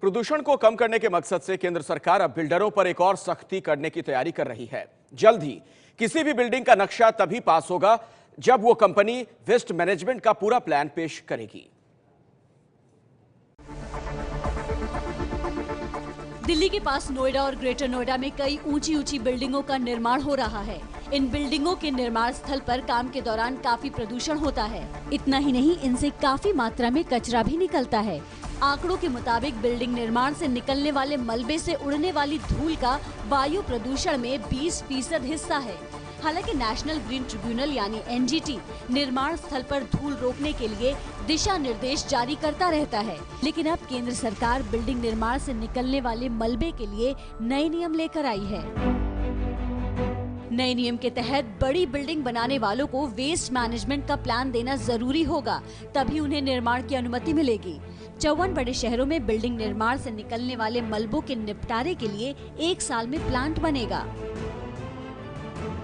प्रदूषण को कम करने के मकसद से केंद्र सरकार अब बिल्डरों पर एक और सख्ती करने की तैयारी कर रही है। जल्द ही किसी भी बिल्डिंग का नक्शा तभी पास होगा जब वो कंपनी वेस्ट मैनेजमेंट का पूरा प्लान पेश करेगी। दिल्ली के पास नोएडा और ग्रेटर नोएडा में कई ऊंची बिल्डिंगों का निर्माण हो रहा है। इन बिल्डिंगों के निर्माण स्थल पर काम के दौरान काफी प्रदूषण होता है। इतना ही नहीं, इनसे काफी मात्रा में कचरा भी निकलता है। आंकड़ों के मुताबिक बिल्डिंग निर्माण से निकलने वाले मलबे से उड़ने वाली धूल का वायु प्रदूषण में 20% हिस्सा है। हालांकि नेशनल ग्रीन ट्रिब्यूनल यानी एनजीटी निर्माण स्थल पर धूल रोकने के लिए दिशा निर्देश जारी करता रहता है, लेकिन अब केंद्र सरकार बिल्डिंग निर्माण से निकलने वाले मलबे के लिए नए नियम लेकर आई है। नए नियम के तहत बड़ी बिल्डिंग बनाने वालों को वेस्ट मैनेजमेंट का प्लान देना जरूरी होगा, तभी उन्हें निर्माण की अनुमति मिलेगी। 54 बड़े शहरों में बिल्डिंग निर्माण से निकलने वाले मलबों के निपटारे के लिए 1 साल में प्लांट बनेगा।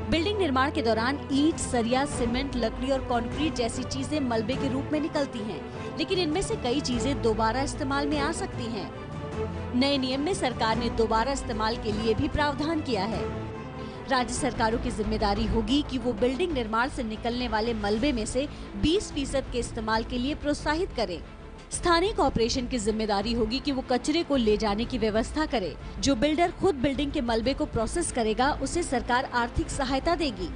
बिल्डिंग निर्माण के दौरान ईंट, सरिया, सीमेंट, लकड़ी और कंक्रीट जैसी चीजें मलबे के रूप में निकलती हैं, लेकिन इनमें से कई चीजें दोबारा इस्तेमाल में आ सकती हैं। नए नियम में सरकार ने दोबारा इस्तेमाल के लिए भी प्रावधान किया है। राज्य सरकारों की जिम्मेदारी होगी कि वो बिल्डिंग निर्माण से निकलने वाले मलबे में से 20% के इस्तेमाल के लिए प्रोत्साहित करें। स्थानीय कॉर्पोरेशन की जिम्मेदारी होगी कि वो कचरे को ले जाने की व्यवस्था करे। जो बिल्डर खुद बिल्डिंग के मलबे को प्रोसेस करेगा, उसे सरकार आर्थिक सहायता देगी।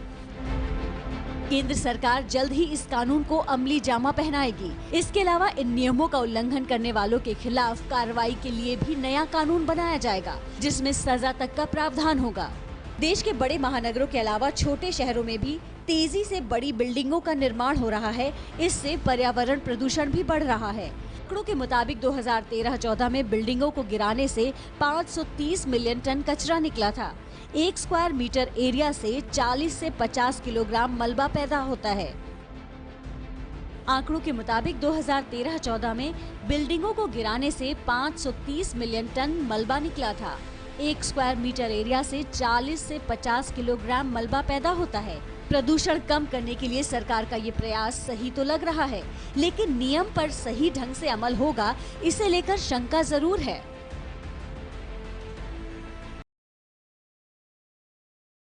केंद्र सरकार जल्द ही इस कानून को अमली जामा पहनाएगी। इसके अलावा इन नियमों का उल्लंघन करने वालों के खिलाफ कार्रवाई के लिए भी नया कानून बनाया जाएगा, जिसमें सजा तक का प्रावधान होगा। देश के बड़े महानगरों के अलावा छोटे शहरों में भी तेजी से बड़ी बिल्डिंगों का निर्माण हो रहा है। इससे पर्यावरण प्रदूषण भी बढ़ रहा है। आंकड़ों के मुताबिक 2013-14 में बिल्डिंगों को गिराने से 530 मिलियन टन कचरा निकला था। 1 स्क्वायर मीटर एरिया से 40 से 50 किलोग्राम मलबा पैदा होता है। आंकड़ों के मुताबिक 2013-14 में बिल्डिंगों को गिराने से 530 मिलियन टन मलबा निकला था। 1 स्क्वायर मीटर एरिया से 40 से 50 किलोग्राम मलबा पैदा होता है। प्रदूषण कम करने के लिए सरकार का ये प्रयास सही तो लग रहा है, लेकिन नियम पर सही ढंग से अमल होगा, इसे लेकर शंका जरूर है।